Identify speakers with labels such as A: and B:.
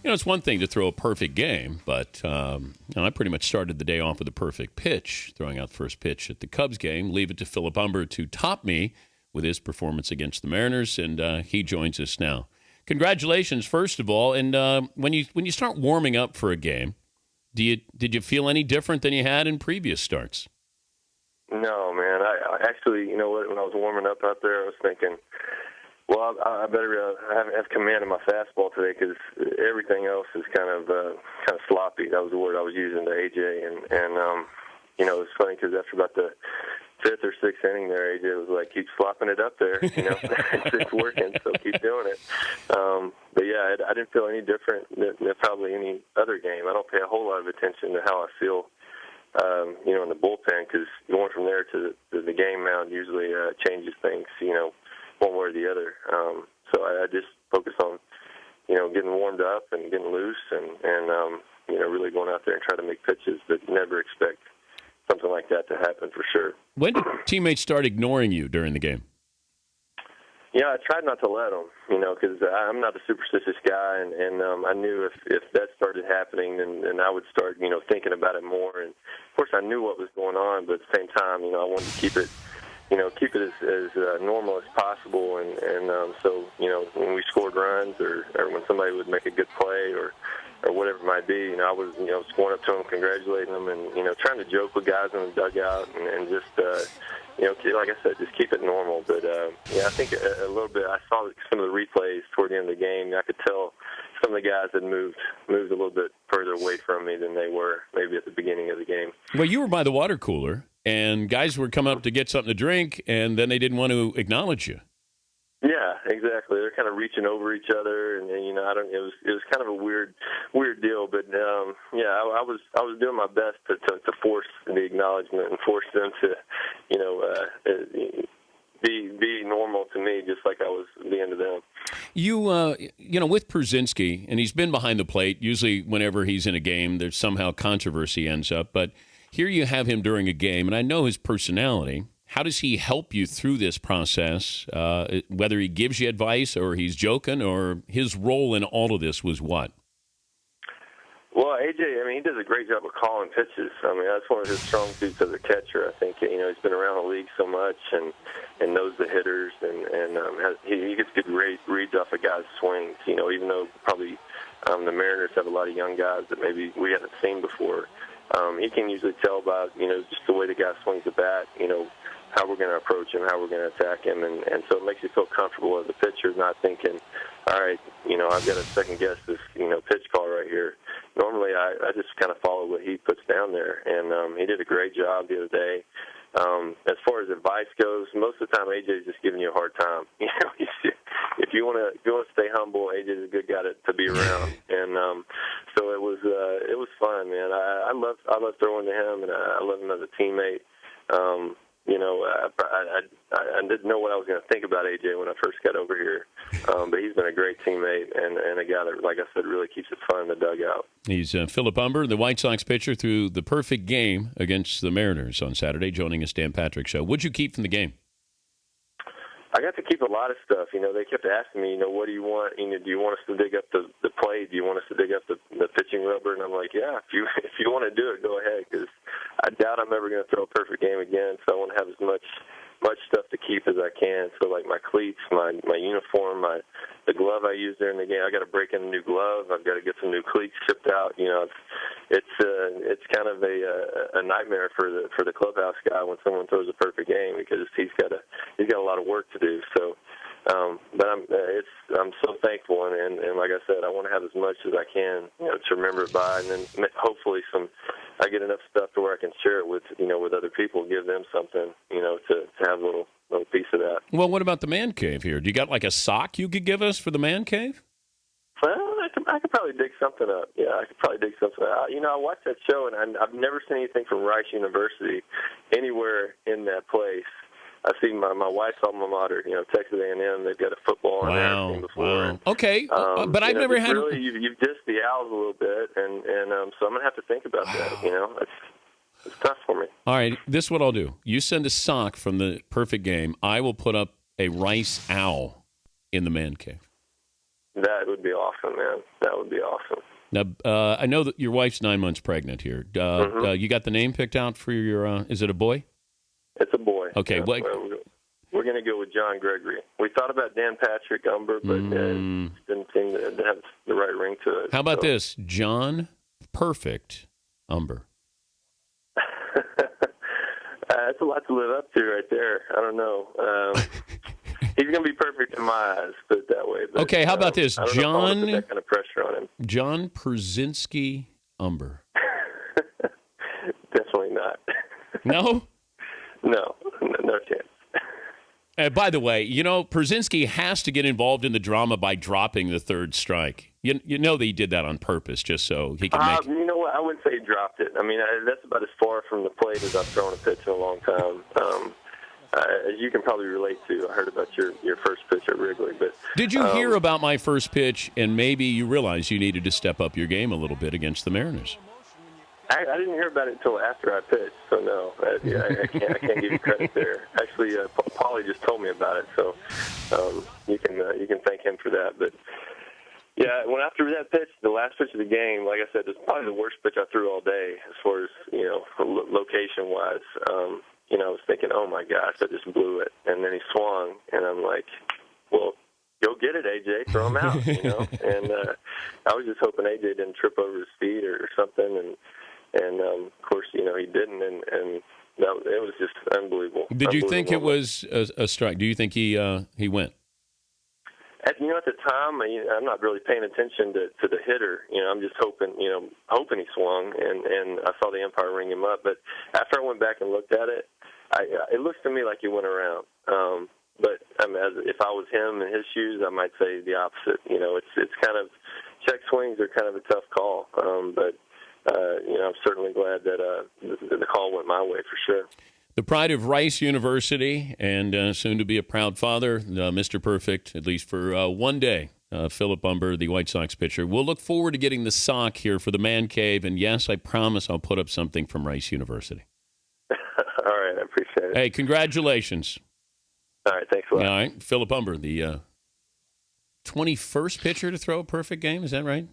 A: It's one thing to throw a perfect game, but I pretty much started the day off with a perfect pitch, throwing out the first pitch at the Cubs game. Leave it to Philip Humber to top me with his performance against the Mariners, and he joins us now. Congratulations, first of all. And when you start warming up for a game, did you feel any different than you had in previous starts?
B: No, man. I actually, you know what? When I was warming up out there, I was thinking, well, I better have command of my fastball today because everything else is kind of sloppy. That was the word I was using to AJ, and it's funny because after about the fifth or sixth inning there, AJ was like, keep slopping it up there, it's working, so keep doing it. But yeah, I didn't feel any different than probably any other game. I don't pay a whole lot of attention to how I feel, in the bullpen, because going from there to the game mound usually changes things, one way or the other. So I just focus on, getting warmed up and getting loose and really going out there and try to make pitches, but never expect something like that to happen for sure.
A: When did teammates start ignoring you during the game?
B: Yeah, I tried not to let them, because I'm not a superstitious guy, and I knew if that started happening, then I would start, thinking about it more. And of course, I knew what was going on, but at the same time, I wanted to keep it as normal as possible. And so, when we scored runs or when somebody would make a good play or whatever it might be, I was, going up to them, congratulating them, and trying to joke with guys in the dugout, and just, like I said, just keep it normal. But I think a little bit. I saw some of the replays toward the end of the game. I could tell some of the guys had moved a little bit further away from me than they were maybe at the beginning of the game.
A: Well, you were by the water cooler, and guys were coming up to get something to drink, and then they didn't want to acknowledge you.
B: Yeah, exactly. They're kind of reaching over each other, and it was kind of a weird deal. But I was doing my best to force the acknowledgement and force them to, be normal to me, just like I was being to them.
A: You, with Przinsky, and he's been behind the plate. Usually, whenever he's in a game, there's somehow controversy ends up. But here you have him during a game, and I know his personality. How does he help you through this process, whether he gives you advice or he's joking, or his role in all of this was what?
B: Well, AJ, he does a great job of calling pitches. That's one of his strong suits as a catcher. I think, he's been around the league so much and knows the hitters, and he gets good reads off of guys' swings, even though probably the Mariners have a lot of young guys that maybe we haven't seen before. He can usually tell by, just the way the guy swings the bat, how we're going to approach him, how we're going to attack him, and so it makes you feel comfortable as a pitcher, not thinking, all right, I've got to second guess this, pitch call right here. Normally, I just kind of follow what he puts down there, and he did a great job the other day. As far as advice goes, most of the time AJ is just giving you a hard time. If you want to stay humble, AJ is a good guy to be around, and so it was fun, man. I love throwing to him, and I love him as a teammate. I didn't know what I was going to think about AJ when I first got over here, but he's been a great teammate and a guy that, like I said, really keeps it fun in the dugout. He's
A: Philip Humber, the White Sox pitcher, through the perfect game against the Mariners on Saturday, joining us Dan Patrick Show. What'd you keep from the game?
B: I got to keep a lot of stuff. They kept asking me, what do you want? Do you want us to dig up the play? Do you want us to dig up the pitching rubber? And I'm like, yeah, if you want to do it, go ahead, because I doubt I'm ever going to throw a perfect game again. So I want to have as much stuff to keep as I can. So like my cleats, my uniform, the glove I used during the game. I got to break in a new glove. I've got to get some new cleats shipped out. It's kind of a nightmare for the clubhouse guy when someone throws a perfect game, because he's got a lot of work to do. So, but I'm so thankful, and like I said, I want to have as much as I can, to remember it by, and then hopefully I get enough stuff to where I can share it with other people, give them something, to have a little piece of that.
A: Well, what about the man cave here? Do you got like a sock you could give us for the man cave?
B: Well, I could probably dig something up. Yeah, I could probably dig something up. I watched that show, and I've never seen anything from Rice University anywhere in that place. I've seen my wife's alma mater, Texas A&M. They've got a football on there I've seen before.
A: Wow.
B: And,
A: okay, but I've never had.
B: Really, you've dissed the Owls a little bit, and so I'm gonna have to think about that. It's tough for me.
A: All right, this is what I'll do. You send a sock from the perfect game. I will put up a Rice owl in the man cave.
B: That would be awesome, man. That would be awesome.
A: Now, I know that your wife's 9 months pregnant here. You got the name picked out for your, is it a boy?
B: It's a boy.
A: Okay.
B: Yeah, we're going to go with John Gregory. We thought about Dan Patrick Humber, but didn't seem to have the right ring to it.
A: How about this? John Perfect Humber.
B: That's a lot to live up to right there. I don't know. He's going to be perfect in my eyes, put it that way. But,
A: okay, how about this?
B: I don't know if I want to put that kind of pressure on him.
A: John Przinski Humber.
B: Definitely not.
A: No?
B: No chance.
A: By the way, Przinski has to get involved in the drama by dropping the third strike. You know that he did that on purpose just so he could make...
B: You know what? I wouldn't say he dropped it. I mean, that's about as far from the plate as I've thrown a pitch in a long time. As you can probably relate to, I heard about your first pitch at Wrigley. But
A: did you hear about my first pitch and maybe you realized you needed to step up your game a little bit against the Mariners?
B: I didn't hear about it until after I pitched, so no, I can't give you credit there. Actually, Paulie just told me about it, so you can thank him for that. But yeah, when after that pitch, the last pitch of the game, like I said, it's probably the worst pitch I threw all day as far as location wise. I was thinking, oh my gosh, I just blew it, and then he swung, and I'm like, well, go get it, AJ, throw him out, And I was just hoping AJ didn't trip over his feet or something, and of course, he didn't, and it was just unbelievable.
A: Did you think it was a strike? Do you think he went?
B: At the time, I'm not really paying attention to the hitter. I'm just hoping he swung, and I saw the umpire ring him up. But after I went back and looked at it, it looks to me like he went around. But I mean, if I was him in his shoes, I might say the opposite. It's kind of check swings are kind of a tough call. But I'm certainly glad that the call went my way for sure.
A: The pride of Rice University and soon to be a proud father, Mr. Perfect, at least for one day, Philip Humber, the White Sox pitcher. We'll look forward to getting the sock here for the Man Cave. And yes, I promise I'll put up something from Rice University.
B: All right, I appreciate it.
A: Hey, congratulations.
B: All right, thanks a lot.
A: All right, Philip Humber, the 21st pitcher to throw a perfect game. Is that right?